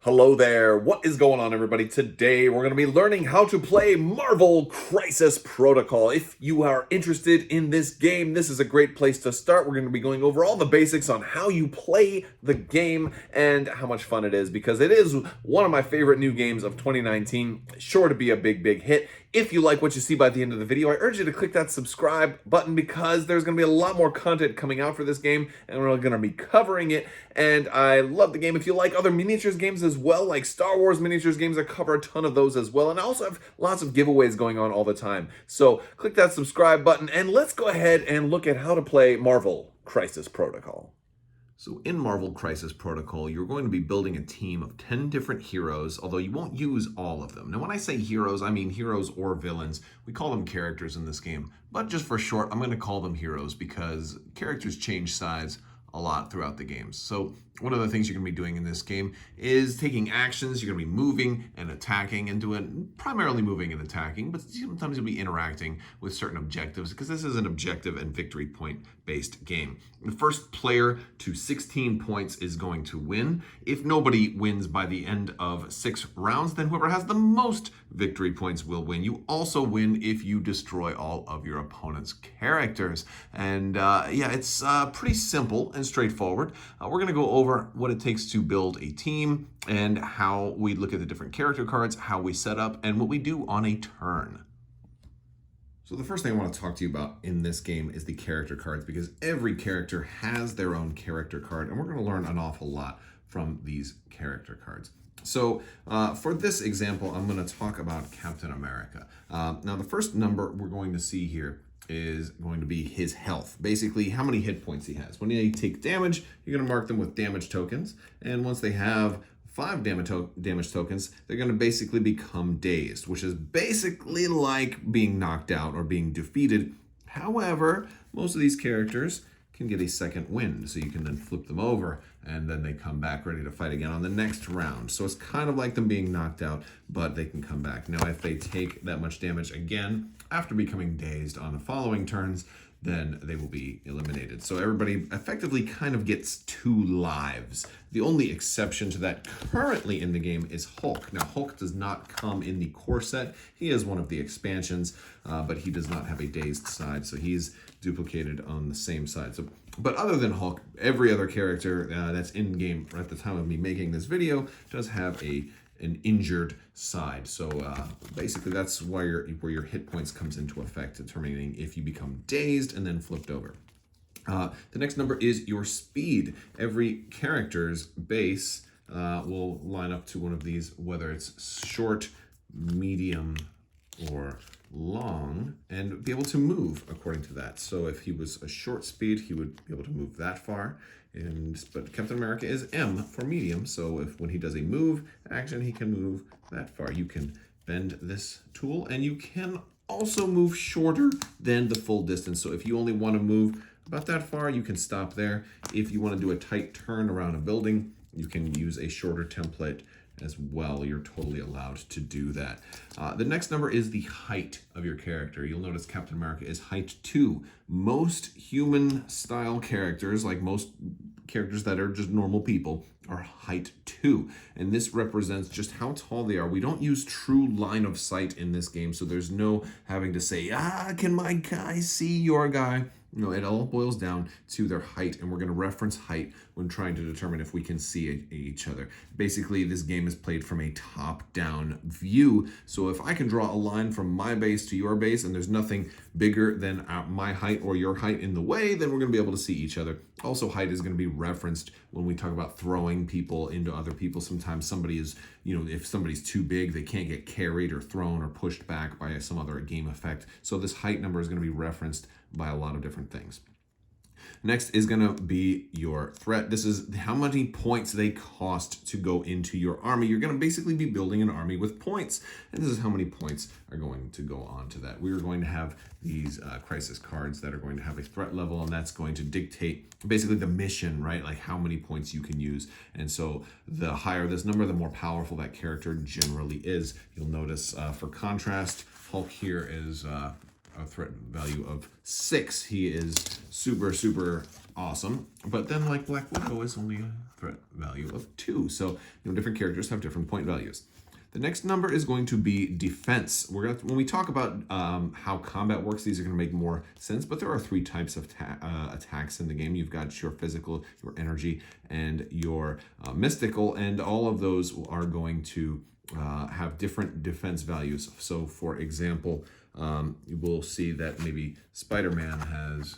Hello there, what is going on everybody? Today we're going to be learning how to play Marvel Crisis Protocol. If you are interested in this game, this is a great place to start. We're going to be going over all the basics on how you play the game and how much fun it is, because it is one of my favorite new games of 2019. Sure to be a big hit. If you like what you see by the end of the video, I urge you to click that subscribe button, because there's going to be a lot more content coming out for this game, and we're going to be covering it. And I love the game. If you like other miniatures games as well, like Star Wars miniatures games, I cover a ton of those as well. And I also have lots of giveaways going on all the time. So click that subscribe button, and let's go ahead and look at how to play Marvel Crisis Protocol. So in Marvel Crisis Protocol, you're going to be building a team of 10 different heroes, although you won't use all of them. Now, when I say heroes, I mean heroes or villains. We call them characters in this game, but just for short, I'm going to call them heroes because characters change size a lot throughout the games. So one of the things you're going to be doing in this game is taking actions. You're going to be moving and attacking, and doing primarily moving and attacking, but sometimes you'll be interacting with certain objectives, because this is an objective and victory point based game. The first player to 16 points is going to win. If nobody wins by the end of 6 rounds, then whoever has the most victory points will win. You also win if you destroy all of your opponent's characters. And yeah, it's pretty simple and straightforward. We're going to go over what it takes to build a team, and how we look at the different character cards, how we set up, and what we do on a turn. So the first thing I want to talk to you about in this game is the character cards, because every character has their own character card, and we're going to learn an awful lot from these character cards. So for this example, I'm going to talk about Captain America. Now, the first number we're going to see here is going to be his health. Basically, how many hit points he has. When they take damage, you're going to mark them with damage tokens. And once they have 5 damage tokens, they're going to basically become dazed, which is basically like being knocked out or being defeated. However, most of these characters can get a second wind, so you can then flip them over, and then they come back ready to fight again on the next round. So it's kind of like them being knocked out, but they can come back. Now, if they take that much damage again after becoming dazed on the following turns, then they will be eliminated. So everybody effectively kind of gets 2 lives. The only exception to that currently in the game is Hulk. Now, Hulk does not come in the core set. He is one of the expansions, but he does not have a dazed side, so he's duplicated on the same side. So, but other than Hulk, every other character that's in game at the time of me making this video does have an injured side. So basically that's why where your hit points comes into effect, determining if you become dazed and then flipped over. The next number is your speed. Every character's base will line up to one of these, whether it's short, medium, or long, and be able to move according to that. So if he was a short speed, he would be able to move that far. But Captain America is M for medium, so when he does a move action, he can move that far. You can bend this tool, and you can also move shorter than the full distance. So if you only want to move about that far, you can stop there. If you want to do a tight turn around a building, you can use a shorter template as well. You're totally allowed to do that. The next number is the height of your character. You'll notice Captain America is height 2. Most human style characters, like most characters that are just normal people, are height 2. And this represents just how tall they are. We don't use true line of sight in this game, so there's no having to say, can my guy see your guy? No, it all boils down to their height, and we're going to reference height when trying to determine if we can see each other. Basically, this game is played from a top-down view, so if I can draw a line from my base to your base, and there's nothing bigger than my height or your height in the way, then we're going to be able to see each other. Also, height is going to be referenced when we talk about throwing people into other people. Sometimes somebody is, if somebody's too big, they can't get carried or thrown or pushed back by some other game effect. So this height number is going to be referenced by a lot of different things. Next is going to be your threat. This is how many points they cost to go into your army. You're going to basically be building an army with points, and this is how many points are going to go on to that. We are going to have these crisis cards that are going to have a threat level, and that's going to dictate basically the mission, right? Like how many points you can use. And so the higher this number, the more powerful that character generally is. You'll notice for contrast, Hulk here is a threat value of 6. He is super, super awesome. But then like Black Widow is only a threat value of 2. So, different characters have different point values. The next number is going to be defense. When we talk about how combat works, these are going to make more sense, but there are 3 types of attacks in the game. You've got your physical, your energy, and your mystical, and all of those are going to have different defense values. So, for example, you will see that maybe Spider-Man has,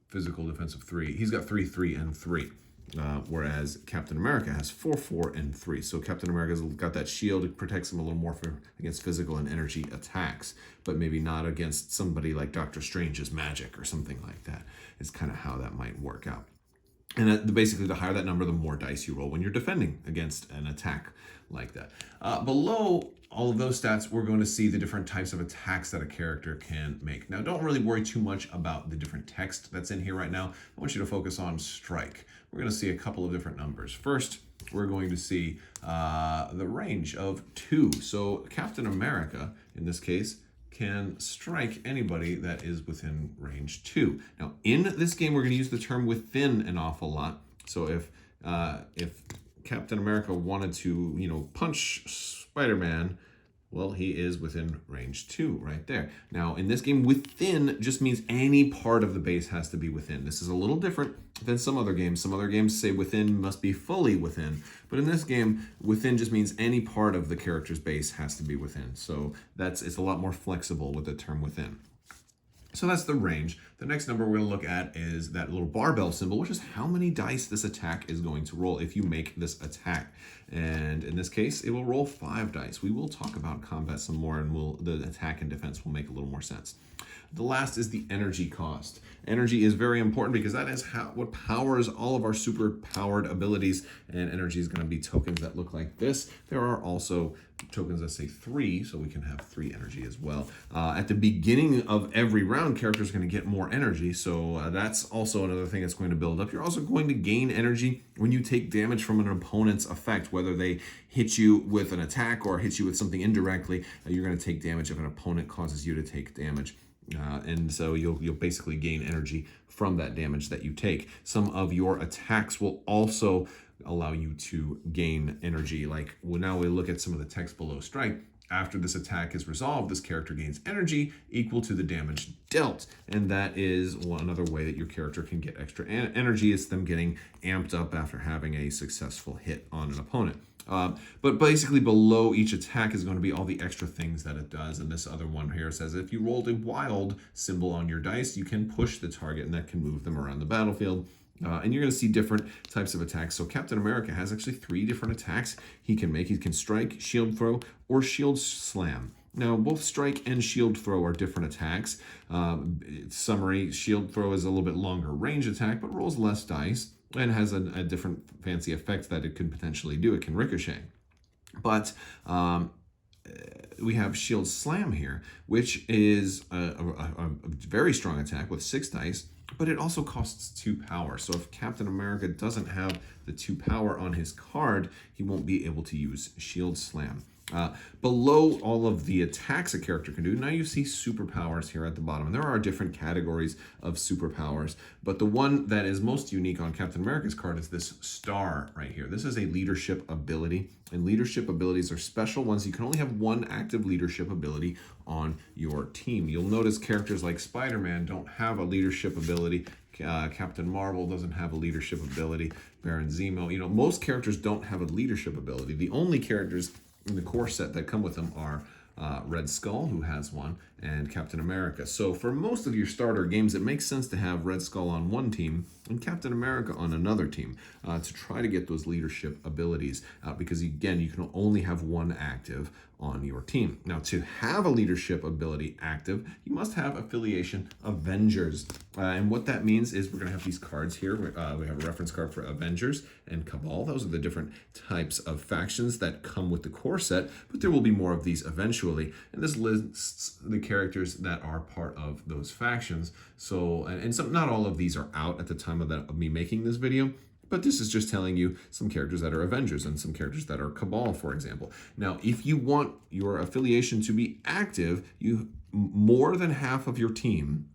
physical defense of 3. He's got 3, 3, and 3. Whereas Captain America has 4, 4, and 3. So Captain America's got that shield. It protects him a little more against physical and energy attacks, but maybe not against somebody like Doctor Strange's magic or something like that. It's kind of how that might work out. And basically, the higher that number, the more dice you roll when you're defending against an attack like that. Below all of those stats, we're going to see the different types of attacks that a character can make. Now, don't really worry too much about the different text that's in here right now. I want you to focus on strike. We're going to see a couple of different numbers. First, we're going to see the range of 2. So Captain America, in this case, can strike anybody that is within range 2. Now, in this game, we're going to use the term within an awful lot. So if Captain America wanted to, punch Spider-Man, well, he is within range 2 right there. Now, in this game, within just means any part of the base has to be within. This is a little different than some other games. Some other games say within must be fully within. But in this game, within just means any part of the character's base has to be within. So it's a lot more flexible with the term within. So that's the range. The next number we're going to look at is that little barbell symbol, which is how many dice this attack is going to roll if you make this attack. And in this case, it will roll 5 dice. We will talk about combat some more, and the attack and defense will make a little more sense. The last is the energy cost. Energy is very important because that is what powers all of our super powered abilities, and energy is going to be tokens that look like this. There are also tokens that say 3, so we can have 3 energy as well. At the beginning of every round, characters are going to get more energy, so that's also another thing that's going to build up. You're also going to gain energy when you take damage from an opponent's effect, whether they hit you with an attack or hit you with something indirectly. You're going to take damage if an opponent causes you to take damage. And so you'll basically gain energy from that damage that you take. Some of your attacks will also allow you to gain energy. Like now we look at some of the text below strike. After this attack is resolved, this character gains energy equal to the damage dealt. And that is another way that your character can get extra energy. It's them getting amped up after having a successful hit on an opponent. But basically below each attack is going to be all the extra things that it does. And this other one here says if you rolled a wild symbol on your dice, you can push the target and that can move them around the battlefield. And you're going to see different types of attacks. So Captain America has actually 3 different attacks he can make. He can strike, shield throw, or shield slam. Now, both strike and shield throw are different attacks. Summary, shield throw is a little bit longer range attack, but rolls less dice and has a different fancy effect that it could potentially do. It can ricochet. But we have shield slam here, which is a very strong attack with 6 dice, but it also costs 2 power. So if Captain America doesn't have the 2 power on his card, he won't be able to use shield slam. Below all of the attacks a character can do, now you see superpowers here at the bottom. And there are different categories of superpowers, but the one that is most unique on Captain America's card is this star right here. This is a leadership ability, and leadership abilities are special ones. You can only have 1 active leadership ability on your team. You'll notice characters like Spider-Man don't have a leadership ability. Captain Marvel doesn't have a leadership ability. Baron Zemo, most characters don't have a leadership ability. The only characters in the core set that come with them are Red Skull, who has one, and Captain America. So for most of your starter games, it makes sense to have Red Skull on one team and Captain America on another team to try to get those leadership abilities because, again, you can only have 1 active on your team. Now, to have a leadership ability active, you must have affiliation Avengers. And what that means is we're going to have these cards here. We have a reference card for Avengers and Cabal. Those are the different types of factions that come with the core set, but there will be more of these eventually. And this lists the characters that are part of those factions. So, and some, not all of these are out at the time of me making this video, but this is just telling you some characters that are Avengers and some characters that are Cabal, for example. Now, if you want your affiliation to be active, you more than half of your team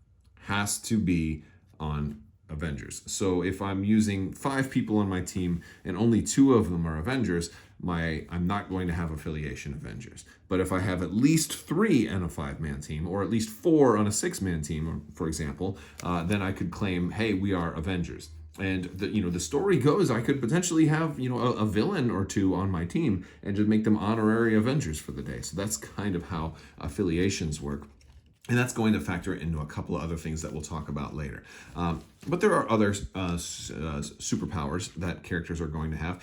has to be on Avengers. So if I'm using 5 people on my team and only 2 of them are Avengers, I'm not going to have affiliation Avengers. But if I have at least 3 on a 5-man team, or at least 4 on a 6-man team, for example, then I could claim, hey, we are Avengers. And the story goes, I could potentially have a villain or 2 on my team and just make them honorary Avengers for the day. So that's kind of how affiliations work. And that's going to factor into a couple of other things that we'll talk about later. But there are other superpowers that characters are going to have.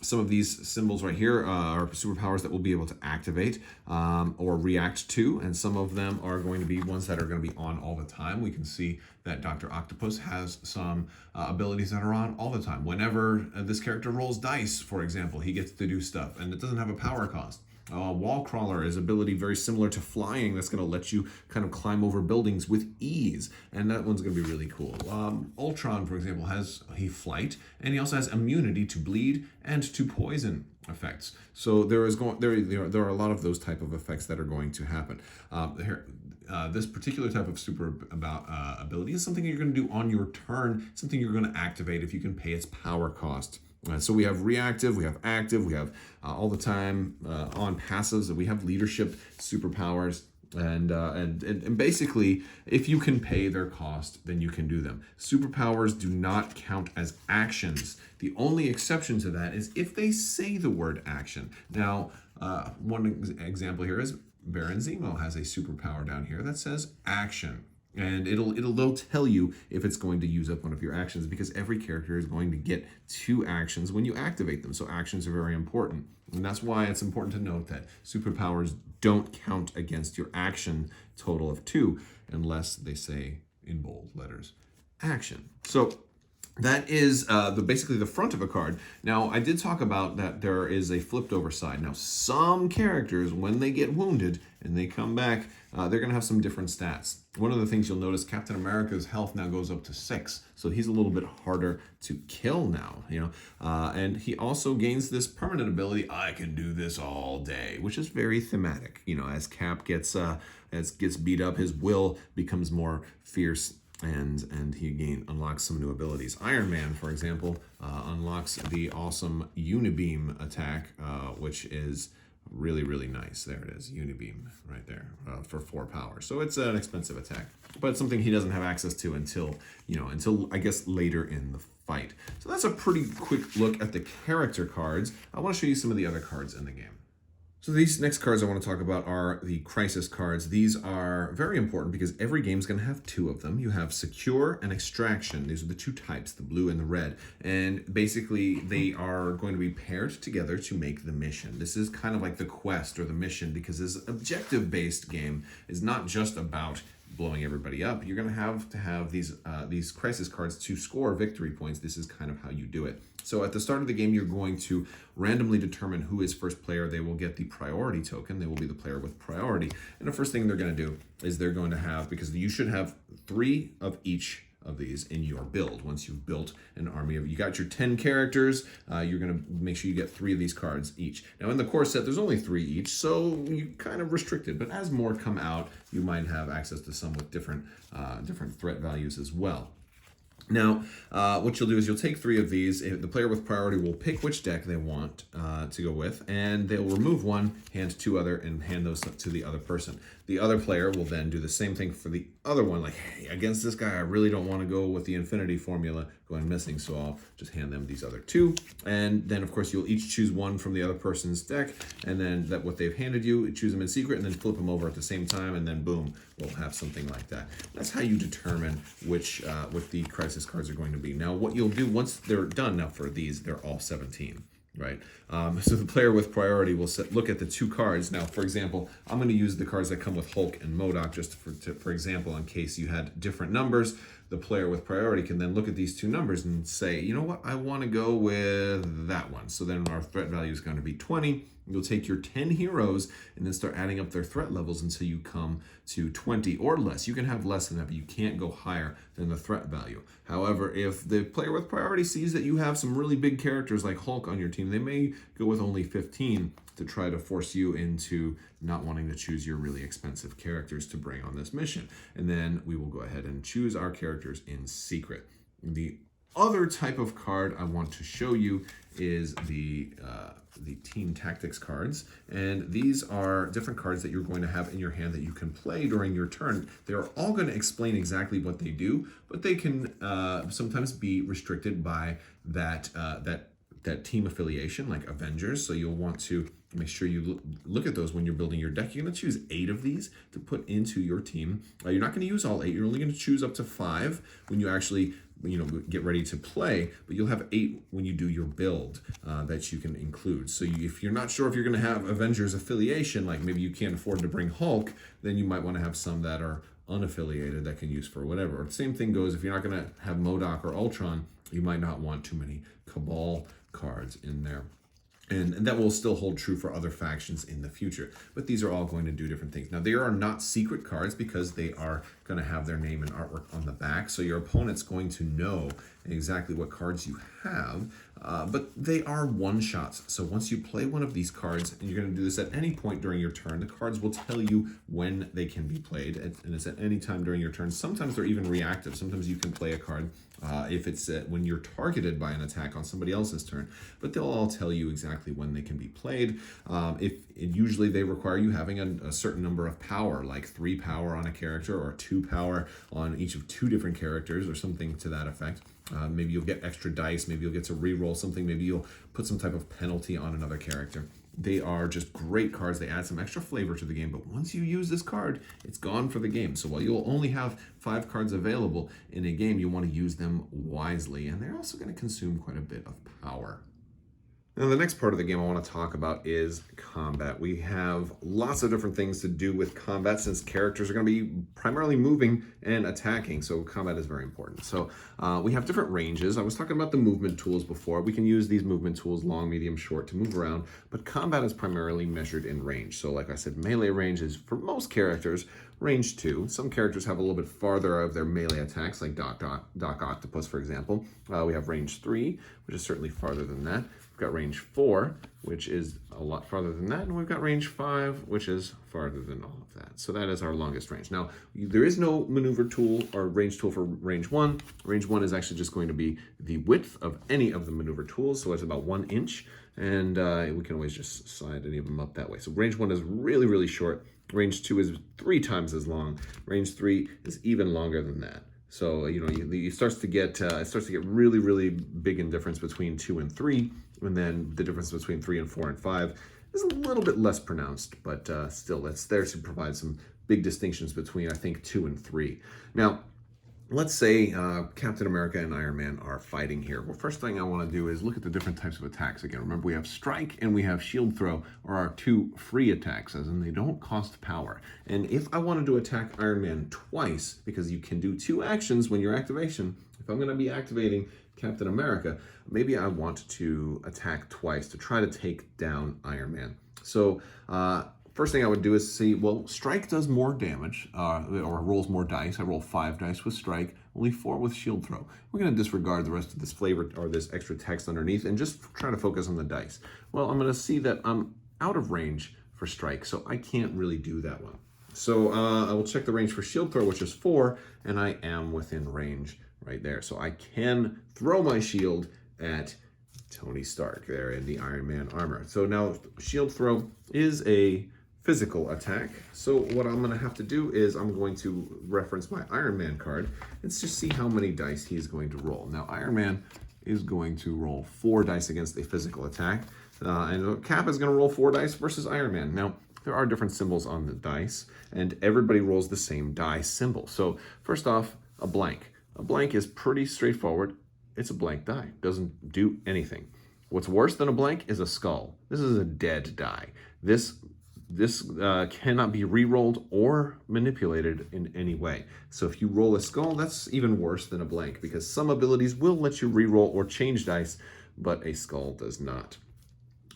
Some of these symbols right here are superpowers that we'll be able to activate or react to, and some of them are going to be ones that are going to be on all the time. We can see that Dr. Octopus has some abilities that are on all the time. Whenever this character rolls dice, for example, he gets to do stuff, and it doesn't have a power cost. Wall Crawler is ability very similar to flying that's going to let you kind of climb over buildings with ease, and that one's going to be really cool. Ultron, for example, has flight, and he also has immunity to bleed and to poison effects. So there are a lot of those type of effects that are going to happen. This particular type of ability is something you're going to do on your turn, something you're going to activate if you can pay its power cost. So we have reactive, we have active, we have all the time on passives, and we have leadership superpowers. And basically, if you can pay their cost, then you can do them. Superpowers do not count as actions. The only exception to that is if they say the word action. Now, one example here is Baron Zemo has a superpower down here that says action. And they'll tell you if it's going to use up one of your actions, because every character is going to get 2 actions when you activate them. So actions are very important. And that's why it's important to note that superpowers don't count against your action total of 2 unless they say in bold letters, action. So that is basically the front of a card. Now, I did talk about that there is a flipped over side. Now, some characters, when they get wounded and they come back, they're going to have some different stats. One of the things you'll notice, Captain America's health now goes up to 6. So he's a little bit harder to kill now, and he also gains this permanent ability, I can do this all day, which is very thematic. As Cap gets beat up, his will becomes more fierce, and he unlocks some new abilities. Iron Man, for example, unlocks the awesome Unibeam attack, which is really, really nice. There it is, Unibeam right there, for 4 power. So it's an expensive attack, but it's something he doesn't have access to until I guess later in the fight. So that's a pretty quick look at the character cards. I want to show you some of the other cards in the game. So these next cards I want to talk about are the crisis cards. These are very important because every game is going to have 2 of them. You have secure and extraction. These are the 2 types, the blue and the red. And basically they are going to be paired together to make the mission. This is kind of like the quest or the mission, because this objective-based game is not just about blowing everybody up. You're going to have these crisis cards to score victory points. This is kind of how you do it. So at the start of the game, you're going to randomly determine who is first player. They will get the priority token. They will be the player with priority. And the first thing they're going to do is they're going to have, because you should have 3 of each of these in your build. Once you've built an army you got your 10 characters, you're going to make sure you get 3 of these cards each. Now in the core set, there's only 3 each, so you're kind of restricted, but as more come out, you might have access to some with different threat values as well. Now, what you'll do is you'll take 3 of these. The player with priority will pick which deck they want to go with, and they'll remove 1, hand 2 other, and hand those to the other person. The other player will then do the same thing for the other one, like, hey, against this guy, I really don't want to go with the infinity formula going missing, so I'll just hand them these other 2. And then, of course, you'll each choose 1 from the other person's deck, and then what they've handed you, choose them in secret, and then flip them over at the same time, and then boom, we'll have something like that. That's how you determine which what the crisis cards are going to be. Now, what you'll do once they're done, now for these, they're all 17. Right. So the player with priority will look at the 2 cards. Now, for example, I'm going to use the cards that come with Hulk and MODOK just for example, in case you had different numbers. The player with priority can then look at these 2 numbers and say, you know what, I want to go with that one. So then our threat value is going to be 20. You'll take your 10 heroes and then start adding up their threat levels until you come to 20 or less. You can have less than that, but you can't go higher than the threat value. However, if the player with priority sees that you have some really big characters like Hulk on your team, they may go with only 15 to try to force you into not wanting to choose your really expensive characters to bring on this mission. And then we will go ahead and choose our characters in secret. The other type of card I want to show you is the team tactics cards, and these are different cards that you're going to have in your hand that you can play during your turn. They're all going to explain exactly what they do, but they can sometimes be restricted by that team affiliation, like Avengers. So you'll want to make sure you look at those when you're building your deck. You're going to choose 8 of these to put into your team. You're not going to use all 8. You're only going to choose up to 5 when you actually get ready to play, but you'll have 8 when you do your build that you can include. So if you're not sure if you're going to have Avengers affiliation, like maybe you can't afford to bring Hulk, then you might want to have some that are unaffiliated that can use for whatever. Same thing goes if you're not going to have MODOK or Ultron, you might not want too many Cabal cards in there. And that will still hold true for other factions in the future. But these are all going to do different things. Now, they are not secret cards because they are going to have their name and artwork on the back. So your opponent's going to know exactly what cards you have. But they are one-shots. So once you play one of these cards, and you're going to do this at any point during your turn, the cards will tell you when they can be played. And it's at any time during your turn. Sometimes they're even reactive. Sometimes you can play a card if it's when you're targeted by an attack on somebody else's turn. But they'll all tell you exactly when they can be played. Usually they require you having a certain number of power, like 3 power on a character or 2 power on each of 2 different characters or something to that effect. Maybe you'll get extra dice, maybe you'll get to re-roll something, maybe you'll put some type of penalty on another character. They are just great cards. They add some extra flavor to the game, but once you use this card, it's gone for the game. So while you'll only have 5 cards available in a game, you want to use them wisely, and they're also going to consume quite a bit of power. Now, the next part of the game I want to talk about is combat. We have lots of different things to do with combat since characters are going to be primarily moving and attacking, so combat is very important. So we have different ranges. I was talking about the movement tools before. We can use these movement tools, long, medium, short, to move around, but combat is primarily measured in range. So like I said, melee range is, for most characters, range 2. Some characters have a little bit farther of their melee attacks, like Doc Octopus, for example. We have range 3, which is certainly farther than that. We've got range 4, which is a lot farther than that, and we've got range 5, which is farther than all of that. So that is our longest range. Now, there is no maneuver tool or range tool for range 1. Range 1 is actually just going to be the width of any of the maneuver tools, so it's about 1 inch, and we can always just slide any of them up that way. So range 1 is really, really short. Range 2 is 3 times as long. Range 3 is even longer than that. So it starts to get really, really big in difference between 2 and 3, and then the difference between 3 and 4 and 5 is a little bit less pronounced, but still, it's there to provide some big distinctions between, I think, 2 and 3. Now, let's say Captain America and Iron Man are fighting here. Well, first thing I want to do is look at the different types of attacks again. Remember, we have strike and we have shield throw, or our 2 free attacks, as in they don't cost power. And if I wanted to attack Iron Man twice, because you can do 2 actions when your activation, if I'm going to be activating Captain America, maybe I want to attack twice to try to take down Iron Man. So first thing I would do is see, well, strike does more damage, or rolls more dice. I roll 5 dice with strike, only 4 with shield throw. We're going to disregard the rest of this flavor or this extra text underneath and just try to focus on the dice. Well, I'm going to see that I'm out of range for strike, so I can't really do that one. So I will check the range for shield throw, which is 4, and I am within range right there. So I can throw my shield at Tony Stark there in the Iron Man armor. So now shield throw is a physical attack. So what I'm going to have to do is I'm going to reference my Iron Man card and just see how many dice he's going to roll. Now Iron Man is going to roll 4 dice against a physical attack, and Cap is going to roll 4 dice versus Iron Man. Now there are different symbols on the dice, and everybody rolls the same die symbol. So first off, a blank. A blank is pretty straightforward. It's a blank die. Doesn't do anything. What's worse than a blank is a skull. This is a dead die. This cannot be re-rolled or manipulated in any way. So if you roll a skull, that's even worse than a blank, because some abilities will let you re-roll or change dice, but a skull does not.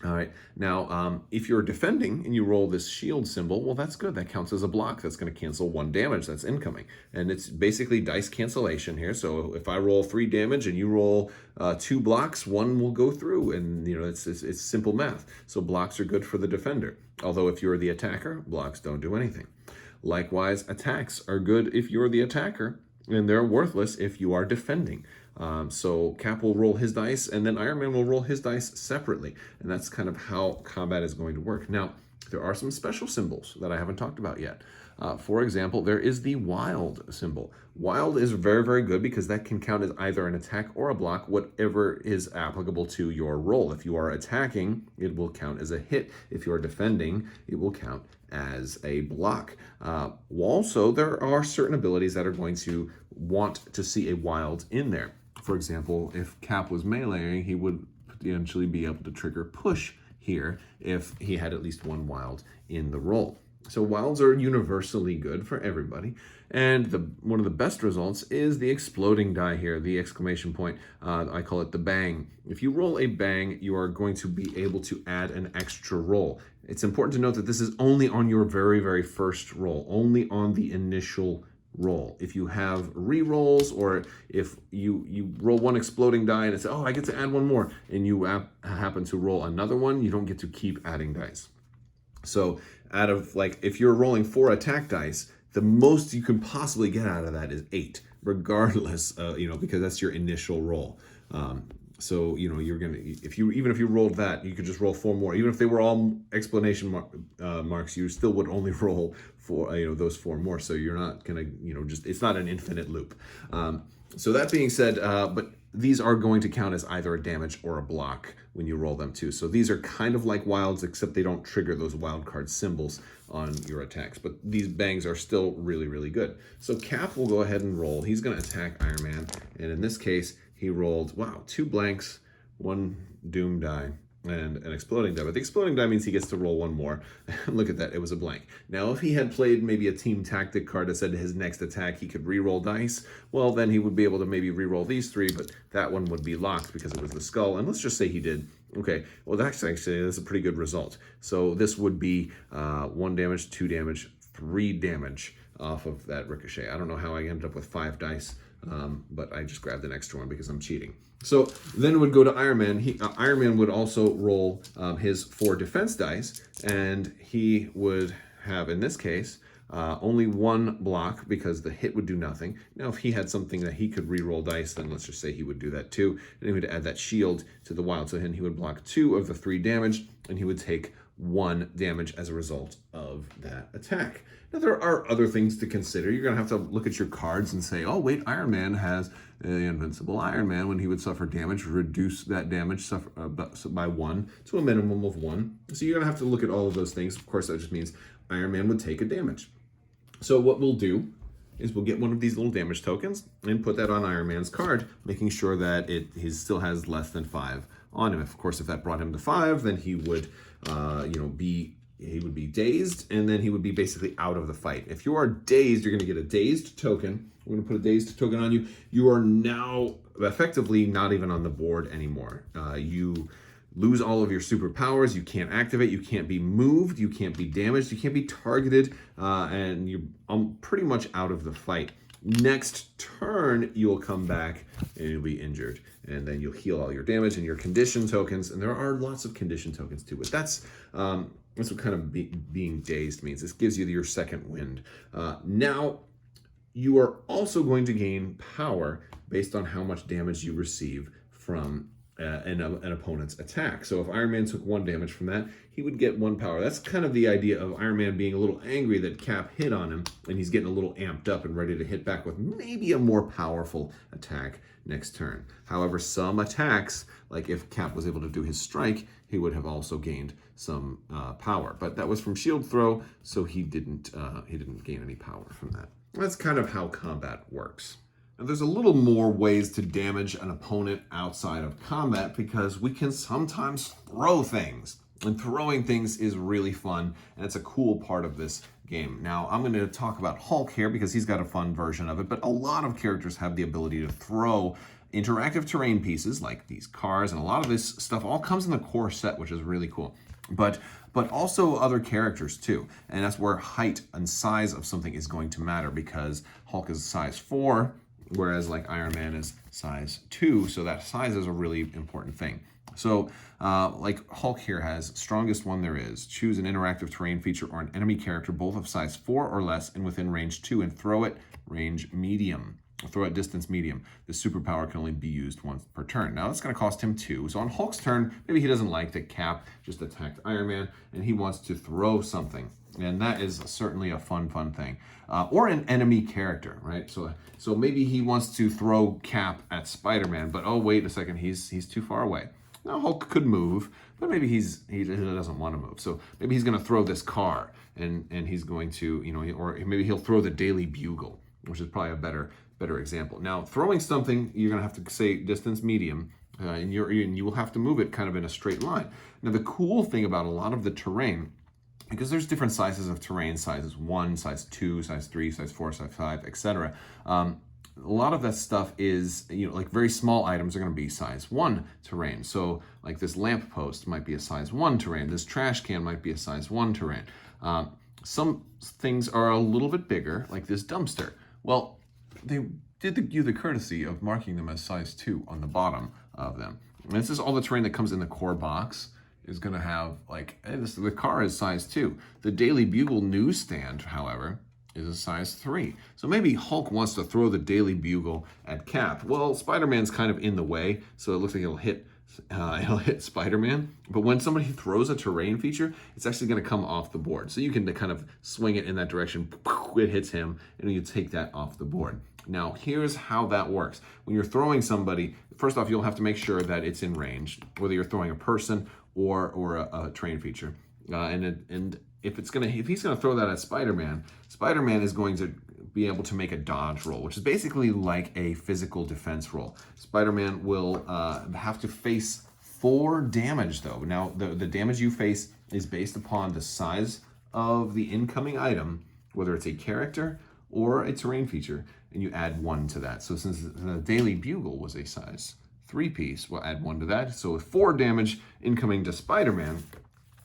All right. Now, if you're defending and you roll this shield symbol, well, that's good. That counts as a block. That's going to cancel 1 damage that's incoming. And it's basically dice cancellation here. So if I roll 3 damage and you roll 2 blocks, 1 will go through. And, you know, it's simple math. So blocks are good for the defender. Although if you're the attacker, blocks don't do anything. Likewise, attacks are good if you're the attacker, and they're worthless if you are defending. So Cap will roll his dice, and then Iron Man will roll his dice separately. And that's kind of how combat is going to work. Now, there are some special symbols that I haven't talked about yet. For example, there is the wild symbol. Wild is very, very good because that can count as either an attack or a block, whatever is applicable to your roll. If you are attacking, it will count as a hit. If you are defending, it will count as a block. Also, there are certain abilities that are going to want to see a wild in there. For example, if Cap was meleeing, he would potentially be able to trigger push here if he had at least 1 wild in the roll. So wilds are universally good for everybody. And one of the best results is the exploding die here, the exclamation point. I call it the bang. If you roll a bang, you are going to be able to add an extra roll. It's important to note that this is only on your very, very first roll, only on the initial roll. If you have re-rolls, or if you roll 1 exploding die and it's, oh, I get to add 1 more, and you happen to roll another one, you don't get to keep adding dice. So out of, like, if you're rolling 4 attack dice, the most you can possibly get out of that is 8, regardless, because that's your initial roll. So, you're going to, even if you rolled that, you could just roll 4 more. Even if they were all exclamation marks, you still would only roll for, those 4 more. So you're not going to, it's not an infinite loop. So that being said, but these are going to count as either a damage or a block when you roll them too. So these are kind of like wilds, except they don't trigger those wild card symbols on your attacks. But these bangs are still really, really good. So Cap will go ahead and roll. He's going to attack Iron Man. And in this case, he rolled, 2 blanks, 1 doom die, and an exploding die. But the exploding die means he gets to roll 1 more. Look at that, it was a blank. Now, if he had played maybe a team tactic card that said his next attack he could re-roll dice, well, then he would be able to maybe re-roll these 3, but that one would be locked because it was the skull. And let's just say he did. Okay, well, that's a pretty good result. So this would be 1 damage, 2 damage, 3 damage off of that ricochet. I don't know how I ended up with 5 dice. But I just grabbed an extra one because I'm cheating. So then it would go to Iron Man. Iron Man would also roll his 4 defense dice, and he would have, in this case, only 1 block because the hit would do nothing. Now, if he had something that he could re-roll dice, then let's just say he would do that too. And he would add that shield to the wild. So then he would block 2 of the 3 damage, and he would take 1 damage as a result of that attack. Now, there are other things to consider. You're going to have to look at your cards and say, oh, wait, Iron Man has the invincible Iron Man. When he would suffer damage, reduce that damage by 1 to a minimum of 1. So you're going to have to look at all of those things. Of course, that just means Iron Man would take a damage. So what we'll do is we'll get one of these little damage tokens and put that on Iron Man's card, making sure that he still has less than 5 on him. Of course, if that brought him to 5, then he would, he would be dazed, and then he would be basically out of the fight. If you are dazed, you're going to get a dazed token. We're going to put a dazed token on you. You are now effectively not even on the board anymore. You lose all of your superpowers. You can't activate. You can't be moved. You can't be damaged. You can't be targeted. And you're pretty much out of the fight. Next turn, you'll come back and you'll be injured. And then you'll heal all your damage and your condition tokens. And there are lots of condition tokens too. But that's what kind of being dazed means. This gives you your second wind. Now, you are also going to gain power based on how much damage you receive from an opponent's attack. So if Iron Man took 1 damage from that, he would get 1 power. That's kind of the idea of Iron Man being a little angry that Cap hit on him, and he's getting a little amped up and ready to hit back with maybe a more powerful attack next turn. However, some attacks, like if Cap was able to do his strike, he would have also gained some power. But that was from shield throw, so he didn't gain any power from that. That's kind of how combat works. Now, there's a little more ways to damage an opponent outside of combat because we can sometimes throw things. And throwing things is really fun, and it's a cool part of this game. Now, I'm going to talk about Hulk here because he's got a fun version of it, but a lot of characters have the ability to throw interactive terrain pieces like these cars and a lot of this stuff all comes in the core set, which is really cool. But also other characters too. And that's where height and size of something is going to matter, because Hulk is size 4, whereas like Iron Man is size 2. So that size is a really important thing. So like Hulk here has strongest one there is. Choose an interactive terrain feature or an enemy character, both of size 4 or less and within range 2, and throw it range medium. Throw at distance medium. The superpower can only be used once per turn. Now that's going to cost him 2. So on Hulk's turn, maybe he doesn't like that Cap just attacked Iron Man and he wants to throw something. And that is certainly a fun thing. Or an enemy character, right? So maybe he wants to throw Cap at Spider-Man, but oh, wait a second, he's too far away. Now Hulk could move, but maybe he doesn't want to move. So maybe he's going to throw this car and he's going to, or maybe he'll throw the Daily Bugle, which is probably a better example. Now, throwing something, you're going to have to say distance medium, and you will have to move it kind of in a straight line. Now, the cool thing about a lot of the terrain, because there's different sizes of terrain, sizes 1, size 2, size 3, size 4, size 5, etc. A lot of that stuff is, like very small items are going to be size 1 terrain. So like this lamppost might be a size 1 terrain. This trash can might be a size 1 terrain. Some things are a little bit bigger, like this dumpster. Well, they did you the courtesy of marking them as size 2 on the bottom of them. And this is all the terrain that comes in the core box is going to have, like, the car is size 2. The Daily Bugle newsstand, however, is a size 3. So maybe Hulk wants to throw the Daily Bugle at Cap. Well, Spider-Man's kind of in the way, so it looks like it'll hit Spider-Man. But when somebody throws a terrain feature, it's actually going to come off the board. So you can kind of swing it in that direction, it hits him, and you take that off the board. Now, here's how that works. When you're throwing somebody, first off, you'll have to make sure that it's in range, whether you're throwing a person or a terrain feature. And if he's gonna throw that at Spider-Man, Spider-Man is going to be able to make a dodge roll, which is basically like a physical defense roll. Spider-Man will have to face 4 damage, though. Now, the damage you face is based upon the size of the incoming item, whether it's a character or a terrain feature, and you add 1 to that. So since the Daily Bugle was a size 3 piece, we'll add 1 to that. So with 4 damage incoming to Spider-Man,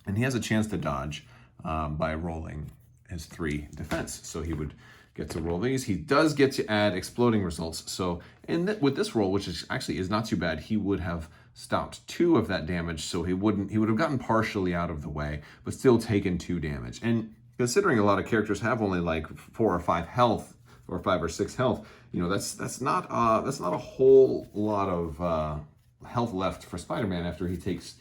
and he has a chance to dodge by rolling his 3 defense. So he would get to roll these. He does get to add exploding results. So with this roll, which is not too bad, he would have stopped 2 of that damage. So he would have gotten partially out of the way, but still taken 2 damage. And considering a lot of characters have only like 4 or 5 health, or 5 or 6 health, that's not a whole lot of health left for Spider-Man after he takes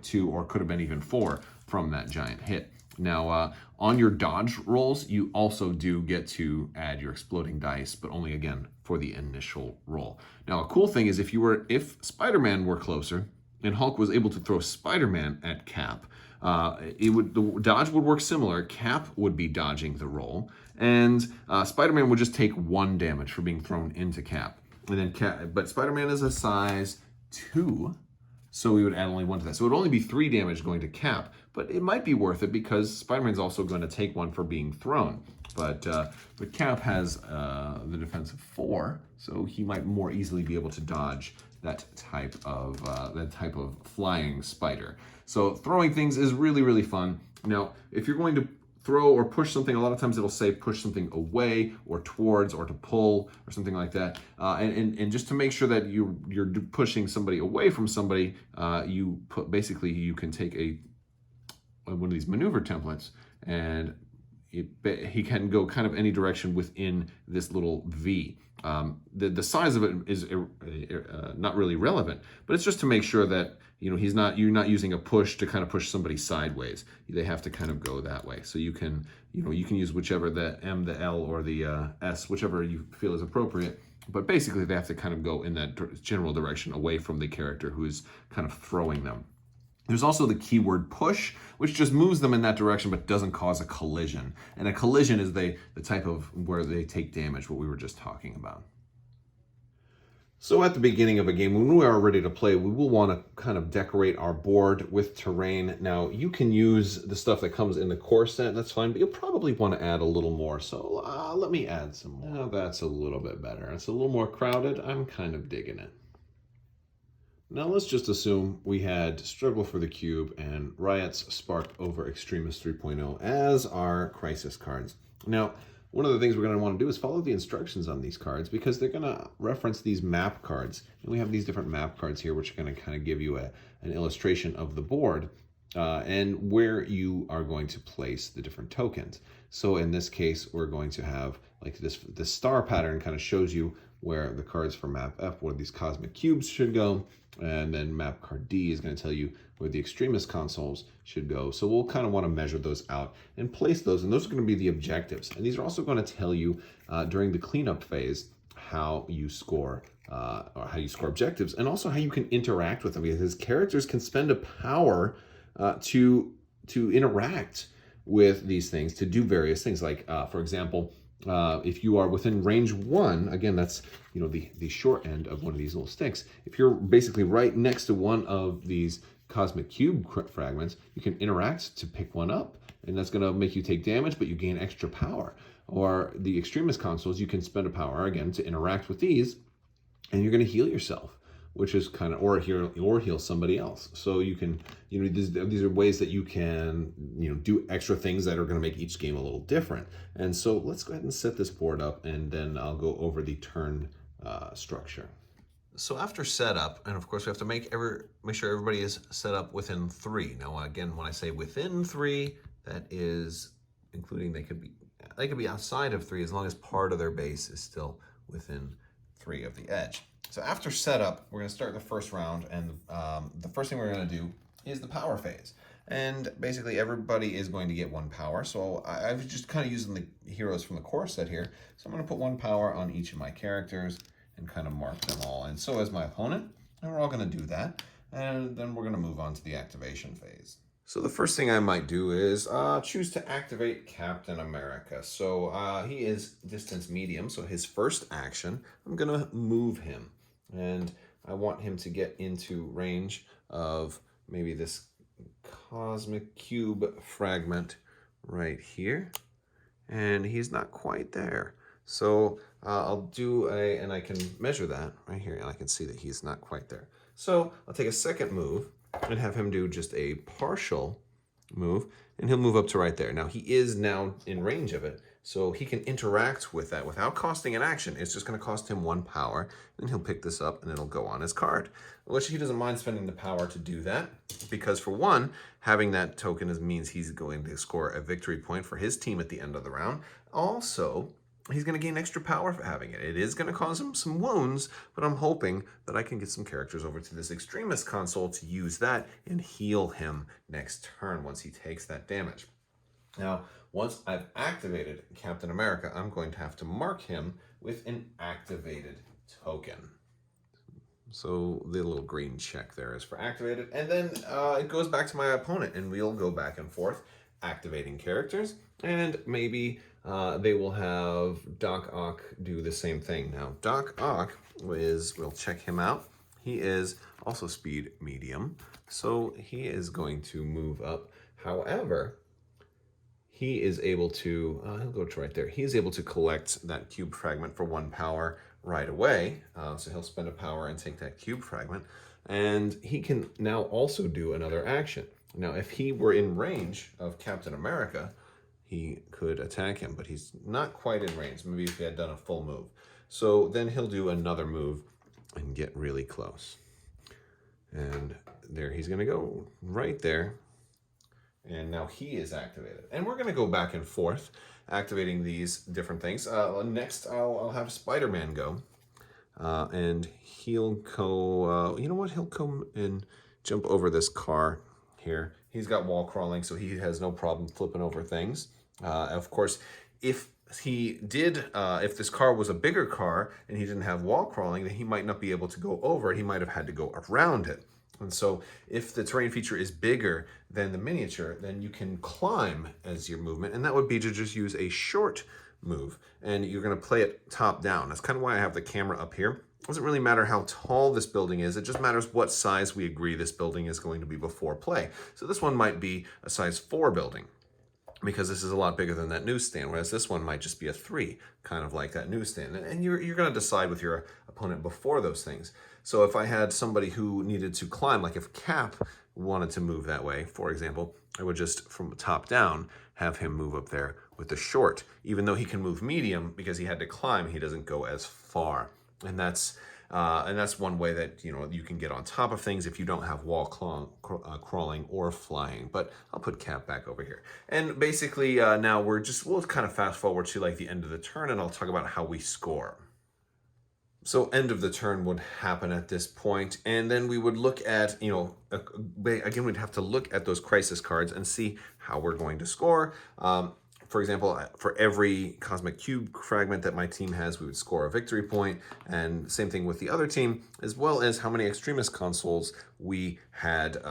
2 or could have been even 4 from that giant hit. Now, on your dodge rolls, you also do get to add your exploding dice, but only again for the initial roll. Now, a cool thing is if Spider-Man were closer and Hulk was able to throw Spider-Man at Cap, the dodge would work similar. Cap would be dodging the roll, and Spider-Man would just take 1 damage for being thrown into Cap. And then but Spider-Man is a size 2, so we would add only 1 to that. So it would only be 3 damage going to Cap, but it might be worth it because Spider-Man's also going to take 1 for being thrown. But Cap has the defense of 4, so he might more easily be able to dodge that type of flying spider. So throwing things is really, really fun. Now, if you're going to throw or push something, a lot of times it'll say push something away or towards or to pull or something like that. And just to make sure that you're pushing somebody away from somebody, you can take one of these maneuver templates, and he can go kind of any direction within this little V. The size of it is not really relevant, but it's just to make sure that you're not using a push to kind of push somebody sideways. They have to kind of go that way. So you can use whichever, the M, the L, or the S, whichever you feel is appropriate. But basically, they have to kind of go in that general direction away from the character who's kind of throwing them. There's also the keyword push, which just moves them in that direction but doesn't cause a collision. And a collision is the type of where they take damage, what we were just talking about. So at the beginning of a game, when we are ready to play, we will want to kind of decorate our board with terrain. Now, you can use the stuff that comes in the core set, that's fine, but you'll probably want to add a little more. So let me add some more. Now that's a little bit better. It's a little more crowded. I'm kind of digging it. Now let's just assume we had Struggle for the Cube and Riot's Spark over Extremis 3.0 as our Crisis cards. Now, one of the things we're going to want to do is follow the instructions on these cards because they're going to reference these map cards. And we have these different map cards here which are going to kind of give you an illustration of the board and where you are going to place the different tokens. So in this case, we're going to have like this star pattern kind of shows you where the cards for map F, where these cosmic cubes should go. And then map card D is going to tell you where the Extremis consoles should go. So we'll kind of want to measure those out and place those. And those are going to be the objectives. And these are also going to tell you during the cleanup phase how you score or how you score objectives and also how you can interact with them, because characters can spend a power to interact with these things, to do various things. Like, for example, if you are within range 1, again, that's the short end of one of these little sticks. If you're basically right next to one of these cosmic cube fragments, you can interact to pick one up, and that's going to make you take damage, but you gain extra power. Or the Extremis consoles, you can spend a power again to interact with these, and you're going to heal yourself, which is kind of, or heal somebody else. So you can, these are ways that you can, do extra things that are going to make each game a little different. And so let's go ahead and set this board up, and then I'll go over the turn structure. So after setup, and of course we have to make sure everybody is set up within 3. Now again, when I say within 3, that is including they could be outside of 3 as long as part of their base is still within 3 of the edge. So after setup, we're going to start the first round, and the first thing we're going to do is the power phase. And basically everybody is going to get 1 power. So I've just kind of using the heroes from the core set here. So I'm going to put 1 power on each of my characters and kind of mark them all. And so is my opponent, and we're all going to do that. And then we're going to move on to the activation phase. So the first thing I might do is choose to activate Captain America. So he is distance medium, so his first action, I'm going to move him. And I want him to get into range of maybe this cosmic cube fragment right here. And he's not quite there. So I'll do and I can measure that right here, and I can see that he's not quite there. So I'll take a second move and have him do just a partial move, and he'll move up to right there. Now he is now in range of it, so he can interact with that without costing an action. It's just going to cost him 1 power, and he'll pick this up and it'll go on his card. Which he doesn't mind spending the power to do that, because for one, having that token means he's going to score a victory point for his team at the end of the round. Also, he's going to gain extra power for having it. It is going to cause him some wounds, but I'm hoping that I can get some characters over to this Extremis console to use that and heal him next turn once he takes that damage. Now, once I've activated Captain America, I'm going to have to mark him with an activated token. So the little green check there is for activated. And then it goes back to my opponent, and we'll go back and forth activating characters. And maybe they will have Doc Ock do the same thing. Now, Doc Ock we'll check him out. He is also speed medium, so he is going to move up. However, he is able to, he'll go to right there. He is able to collect that cube fragment for 1 power right away. So he'll spend a power and take that cube fragment. And he can now also do another action. Now, if he were in range of Captain America, he could attack him, but he's not quite in range. Maybe if he had done a full move. So then he'll do another move and get really close. And there he's going to go right there. And now he is activated. And we're going to go back and forth, activating these different things. Next, I'll have Spider-Man go. And he'll go, you know what? He'll come and jump over this car here. He's got wall crawling, so he has no problem flipping over things. Of course, if he did, if this car was a bigger car and he didn't have wall crawling, then he might not be able to go over it. He might have had to go around it. And so if the terrain feature is bigger than the miniature, then you can climb as your movement, and that would be to just use a short move, and you're going to play it top down. That's kind of why I have the camera up here. doesn't really matter how tall this building is. It just matters what size we agree this building is going to be before play. So this one might be a size 4 building, because this is a lot bigger than that newsstand, whereas this one might just be a 3, kind of like that newsstand. And you're going to decide with your opponent before those things. So if I had somebody who needed to climb, like if Cap wanted to move that way, for example, I would just, from the top down, have him move up there with the short. Even though he can move medium, because he had to climb, he doesn't go as far. And that's one way that you can get on top of things if you don't have wall crawling or flying. But I'll put Cap back over here. And basically now we'll kind of fast forward to like the end of the turn, and I'll talk about how we score. So end of the turn would happen at this point, and then we would look at, again, we'd have to look at those crisis cards and see how we're going to score. For example, for every Cosmic Cube fragment that my team has, we would score a victory point, and same thing with the other team, as well as how many Extremist consoles we had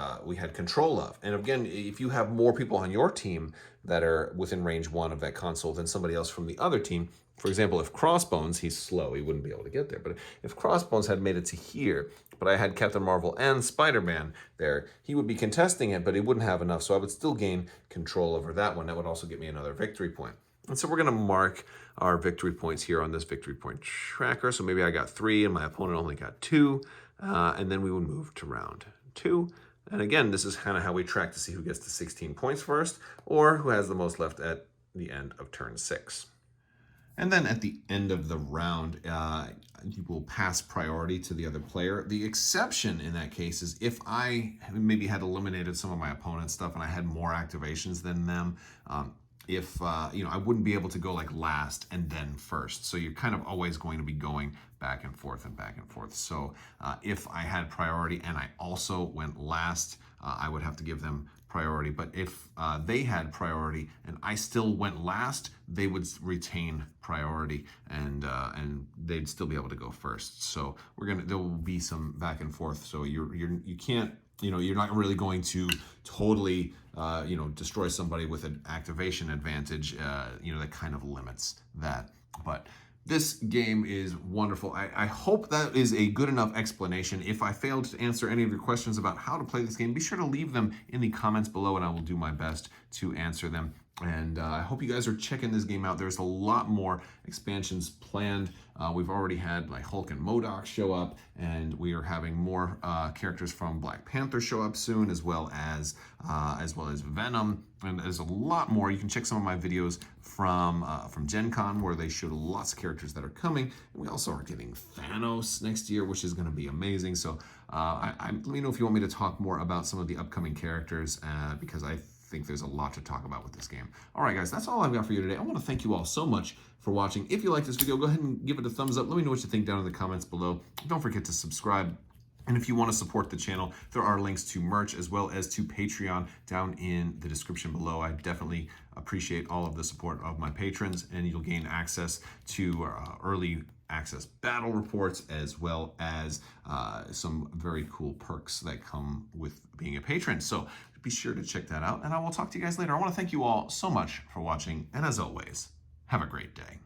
control of. And again, if you have more people on your team that are within range 1 of that console than somebody else from the other team, for example, if Crossbones, he's slow, he wouldn't be able to get there. But if Crossbones had made it to here, but I had Captain Marvel and Spider-Man there, he would be contesting it, but he wouldn't have enough. So I would still gain control over that one. That would also get me another victory point. And so we're going to mark our victory points here on this victory point tracker. So maybe I got 3 and my opponent only got 2. And then we would move to round 2. And again, this is kind of how we track to see who gets to 16 points first, or who has the most left at the end of turn 6. And then at the end of the round, you will pass priority to the other player. The exception in that case is if I maybe had eliminated some of my opponent's stuff and I had more activations than them, I wouldn't be able to go like last and then first. So you're kind of always going to be going back and forth and back and forth. So if I had priority and I also went last, I would have to give them priority. But if they had priority and I still went last, they would retain priority, and they'd still be able to go first. So there will be some back and forth. So you can't, you're not really going to totally destroy somebody with an activation advantage. That kind of limits that. But this game is wonderful. I hope that is a good enough explanation. If I failed to answer any of your questions about how to play this game, be sure to leave them in the comments below, and I will do my best to answer them. And I hope you guys are checking this game out. There's a lot more expansions planned. We've already had like Hulk and MODOK show up, and we are having more characters from Black Panther show up soon, as well as Venom. And there's a lot more. You can check some of my videos from Gen Con, where they showed lots of characters that are coming. And we also are getting Thanos next year, which is going to be amazing. So let me know if you want me to talk more about some of the upcoming characters, because I think there's a lot to talk about with this game. All right, guys, that's all I've got for you today. I want to thank you all so much for watching. If you like this video, go ahead and give it a thumbs up. Let me know what you think down in the comments below. Don't forget to subscribe. And if you want to support the channel, there are links to merch as well as to Patreon down in the description below. I definitely appreciate all of the support of my patrons, and you'll gain access to early access battle reports, as well as some very cool perks that come with being a patron. So be sure to check that out, and I will talk to you guys later. I want to thank you all so much for watching, and as always, have a great day.